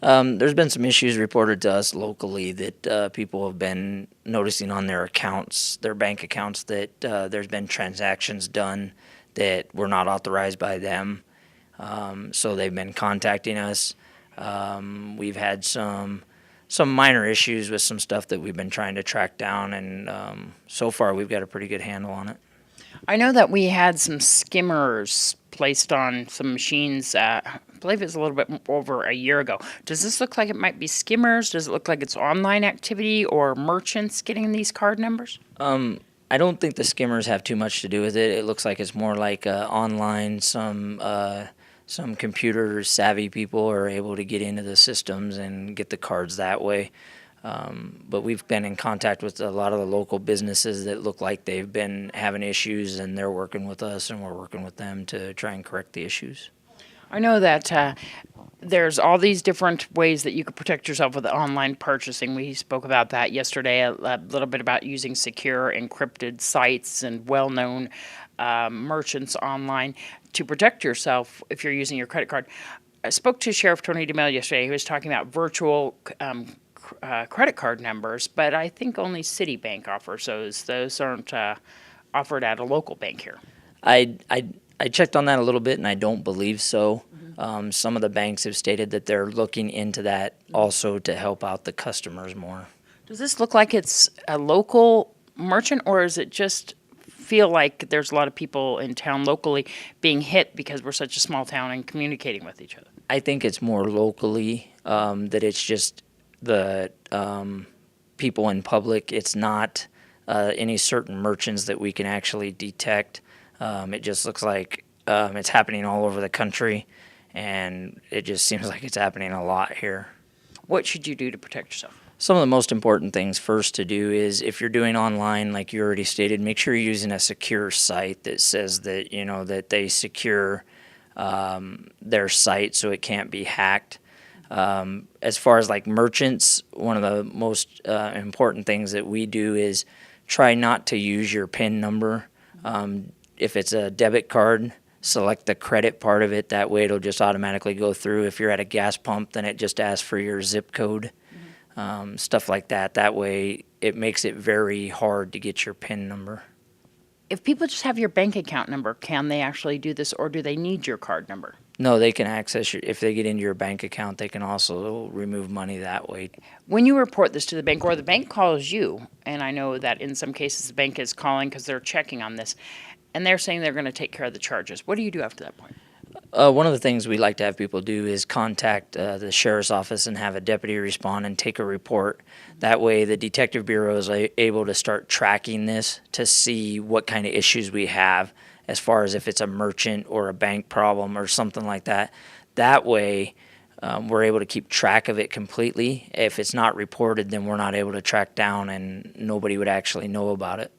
There's been some issues reported to us locally that people have been noticing on their accounts, their bank accounts, that there's been transactions done that were not authorized by them. So they've been contacting us. We've had some minor issues with some stuff that we've been trying to track down, and so far we've got a pretty good handle on it. I know that we had some skimmers placed on some machines, I believe it was a little bit over a year ago. Does this look like it might be skimmers? Does it look like it's online activity or merchants getting these card numbers? I don't think the skimmers have too much to do with it. It looks like it's more like online. Some computer savvy people are able to get into the systems and get the cards that way. But we've been in contact with a lot of the local businesses that look like they've been having issues, and they're working with us, and we're working with them to try and correct the issues. I know that there's all these different ways that you could protect yourself with online purchasing. We spoke about that yesterday, a little bit about using secure encrypted sites and well-known merchants online to protect yourself if you're using your credit card. I spoke to Sheriff Tony DeMille yesterday. He was talking about virtual credit card numbers, but I think only Citibank offers those. Those aren't offered at a local bank here. I checked on that a little bit, and I don't believe so. Some of the banks have stated that they're looking into that also to help out the customers more. Does this look like it's a local merchant, or is it just feel like there's a lot of people in town locally being hit because we're such a small town and communicating with each other? I think it's more locally, that it's just the people in public. It's not any certain merchants that we can actually detect. It just looks like it's happening all over the country, and it just seems like it's happening a lot here. What should you do to protect yourself? Some of the most important things first to do is, if you're doing online, like you already stated, make sure you're using a secure site that says that, that they secure their site so it can't be hacked. As far as like merchants, one of the most important things that we do is try not to use your PIN number. If it's a debit card, select the credit part of it. That way it'll just automatically go through. If you're at a gas pump, then it just asks for your zip code, stuff like that. That way it makes it very hard to get your PIN number. If people just have your bank account number, can they actually do this, or do they need your card number? No, they can access if they get into your bank account, they can also remove money that way. When you report this to the bank, or the bank calls you, and I know that in some cases the bank is calling because they're checking on this, and they're saying they're going to take care of the charges, what do you do after that point? One of the things we like to have people do is contact the sheriff's office and have a deputy respond and take a report. That way the detective bureau is able to start tracking this to see what kind of issues we have as far as if it's a merchant or a bank problem or something like that. That way we're able to keep track of it completely. If it's not reported, then we're not able to track down, and nobody would actually know about it.